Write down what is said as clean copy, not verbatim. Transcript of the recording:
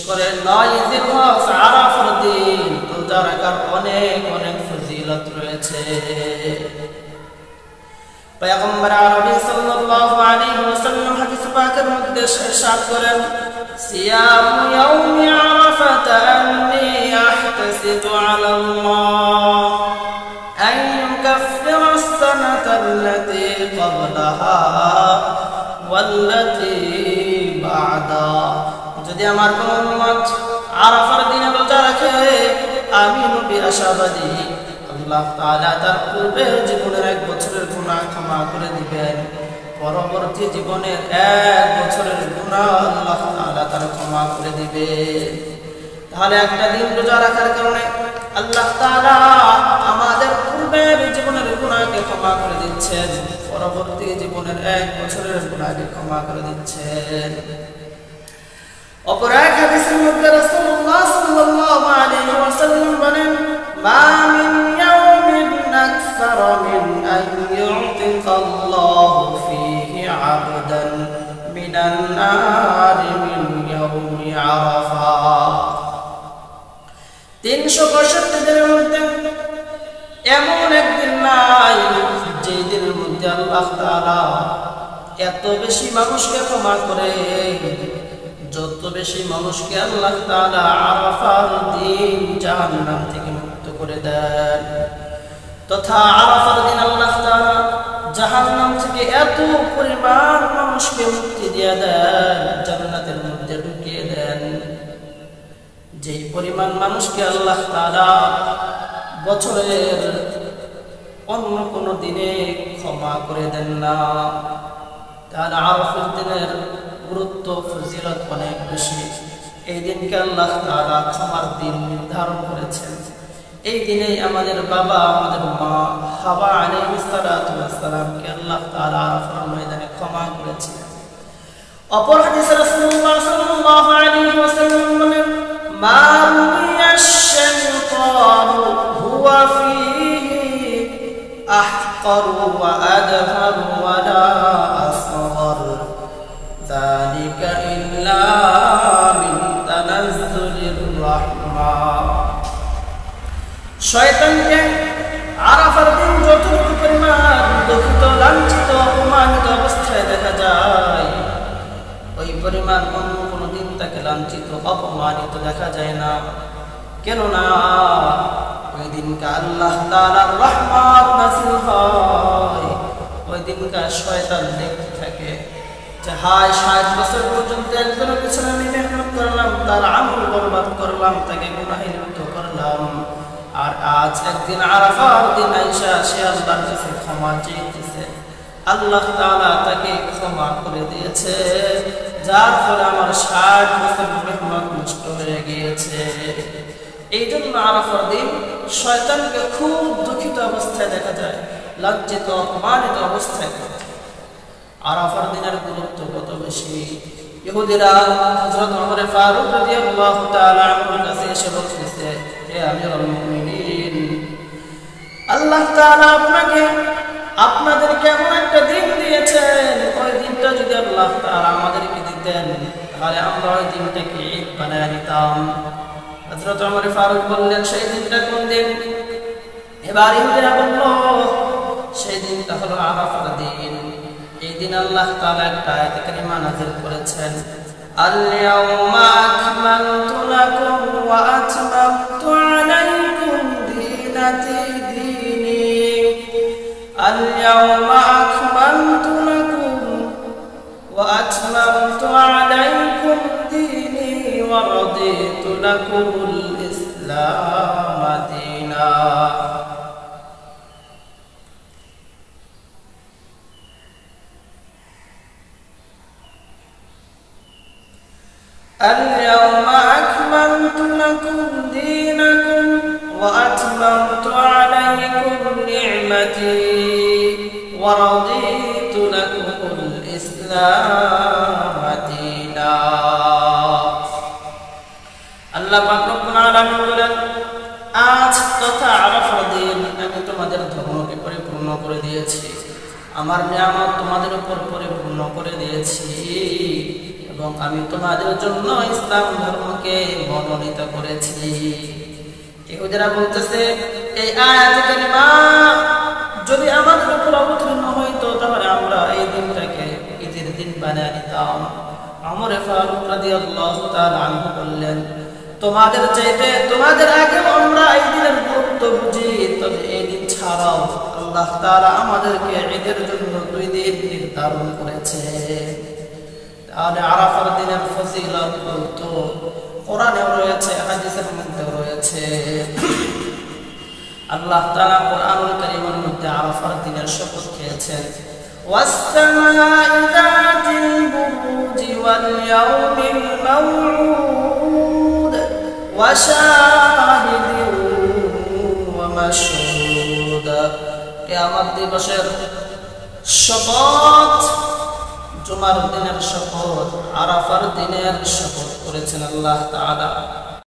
করে 9 জিলহজ আরাফার দিন রোজা রাখার অনেক অনেক ফজিলত রয়েছে। পয়গম্বর আরবি সাল্লাল্লাহু আলাইহি ওয়াসাল্লাম হাদিস পাকের মধ্যে ইরশাদ করেন, সিয়ামু ইয়াউমি আরাফাতা আন্নী আহতাসিবু আলা আল্লাহ আন ইউকাফিরা আস-সানাতা আল্লাতী ক্বাবলাহা ওয়াল্লাতী বা'দা। যদি আমার কোন উম্মত আরাফার দিনে রোজা রাখে, আমি নবী আশাবাদী আল্লাহ তাআলা তার পূর্বের জীবনের 1 বছরের গুনাহ ক্ষমা করে দিবেন, পরবর্তী জীবনের 1 বছরের গুনাহ আল্লাহ তাআলা তার ক্ষমা করে দিবেন। তাহলে একটা দিন রোজা রাখার কারণে আল্লাহ তাআলা আমাদের পূর্বের জীবনের গুনাহকে ক্ষমা করে দিচ্ছেন, পরবর্তী জীবনের 1 বছরের গুনাহকে ক্ষমা করে দিচ্ছেন। অপর এক হাদিসের মধ্যে রাসূলুল্লাহ সাল্লাল্লাহু আলাইহি ওয়াসাল্লাম বলেন, মা মিন ইয়াউমিন আকসারা মিন আন ইউতিকাল্লাহু ফীহি আবদান মিনান নারি মিন ইয়াউমি আরাফা। 365 দিনের মধ্যে এমন একদিন নাই যে দিনের মধ্যে আল্লাহ তাআলা এত বেশি মানুষকে ক্ষমা করে, যত বেশি মানুষকে আল্লাহ তাআলা আরাফার দিন জাহান্নাম থেকে মুক্ত করে দেন। তথা আরাফার দিন আল্লাহ তাআলা জাহান্নাম থেকে এত পরিমাণ মানুষকে মুক্তি দিয়ে দেন, জান্নাতের মধ্যে ঢুকিয়ে দেন, যেই পরিমাণ মানুষকে আল্লাহ তাআলা বছরের অন্য কোনো দিনে ক্ষমা করে দেন না। তাহলে আরাফার দিনের গুরুত্ব ফজিলত অনেক বেশি। এই দিনকে আল্লাহ তাআলা ক্ষমার দিন নির্ধারণ করেছেন। এই দিনেই আমাদের বাবা, আমাদের মা হাওয়া আলাইহিস সালাতু ওয়াস সালামকে আল্লাহ তাআলা আরাফার ময়দানে ক্ষমা করেছিলেন। অপর হাদিসে রাসূলুল্লাহ সাল্লাল্লাহু আলাইহি ওয়াসাল্লাম বলেন, মা রুমিয়াশ শাইতানু হুয়া ফীহি আহকারু ওয়া আদহারু ওয়া লা আসগর যালিকা ইল্লা মিন তানাজ্জুলির রাহমাহ। শয়তানকে আরাফার দিন যতটুকু পরিমাণ দুঃখিত, লাঞ্ছিত, অপমানিত অবস্থায় দেখা যায়, ওই পরিমাণ অন্য কোনো দিন তাকে লাঞ্ছিত, অপমানিত দেখা যায় না। কেননা ওই দিনকে আল্লাহ তাআলার রহমত নাযিল হয়। ওই দিনকে শয়তান দেখতে থাকে যে হায় 60 বছর পর্যন্ত একজনের পিছনে আমি মেহনত করলাম, তার আমল বরবাদ করলাম, তাকে গুনাহে লিপ্ত করলাম, আর আজ একদিন আরাফার দিন আইসা সে আল্লাহর কাছে ক্ষমা চেয়েছে, আল্লাহ তাআলা তাকে ক্ষমা করে দিয়েছে, যার ফলে আমার 60 বছর মেহনত নষ্ট হয়ে গিয়েছে। এই জন্য আরাফার দিন শয়তানকে খুব দুঃখিত অবস্থায় দেখা যায়, লজ্জিত, অপমানিত অবস্থায়। আরাফার দিনের গুরুত্ব কত বেশি। ইহুদিরা হযরত ওমর ফারুক রাদিয়াল্লাহু তাআলা আনহুর কাছে এসে বলতেছে, হে আমিরুল মুমিনিন, আল্লাহ তাআলা আপনাদেরকে এমন একটা দিন দিয়েছেন, ওই দিনটা যদি আল্লাহ তাআলা আমাদেরকে দিতেন তাহলে আমরা ওই দিনটাকে ঈদ বানায় নিতাম। হযরত ওমর ফারুক বললেন, সেই দিনটা কোন দিন? এবার ইহুদিরা বলল, সেই দিনটা হলো আরাফার দিন। এই দিন আল্লাহ তাআলা একটা আয়াত কারিমা নাযিল করেছেন, আল-ইয়াওমা আকমালতু লাকুম ওয়া আতমামতু আলাইকুম দীনি। আল-ইয়াওমা আকমালতু লাকুম ওয়া আতমামতু আলাইকুম দীনি ওয়া রাদিতু লাকুমুল ইসলাম দীনা। اليوم أكملت لكم دينكم وأتممت عليكم نعمتي ورضيت لكم الإسلام دينا। আল্লাহ পাক রব্বুল আলামিন বলেন, আজ তথা আরাফার দিন আমি তোমাদের ধর্মকে পরিপূর্ণ করে দিয়েছি, আমার নিয়ামত তোমাদের উপর পরিপূর্ণ করে দিয়েছি, এবং আমি তোমাদের জন্য ইসলাম ধর্মকে আমাদেরকে মনোনীত করেছি। ইহুদিরা বলতেছে এই আয়াত কারিমা যদি আমাদের উপর অবতীর্ণ হইতো তাহলে আমরা এই দিনটাকে ঈদের দিন বানিয়ে নিতাম। ওমর ফারুক রাদিয়াল্লাহু তাআলা আনহু বললেন, তোমাদের চাইতে তোমাদের আগে আমরা এই দিনের গুরুত্ব বুঝি, তবে এই দিন ছাড়াও আল্লাহ তাআলা আমাদেরকে ঈদের জন্য 2 দিন নির্ধারণ করেছে। তাহলে আরাফার দিনের ফজিলত তো কোরআনেও রয়েছে, হাদিসের মধ্যেও রয়েছে। আল্লাহ তাআলা কোরআনুল কারীমের মধ্যে আরাফার দিনের শপথ খেয়েছেন, ওয়াস-সামাই যাতিল বুরুজি ওয়াল ইয়াউমিল মাউউদ ওয়া শাহিদিন ওয়া মাশহুদ। কিয়ামত দিবসের শপথ, জুমার দিনের শপথ, আরাফার দিনের শপথ করেছেন আল্লাহ তাআলা।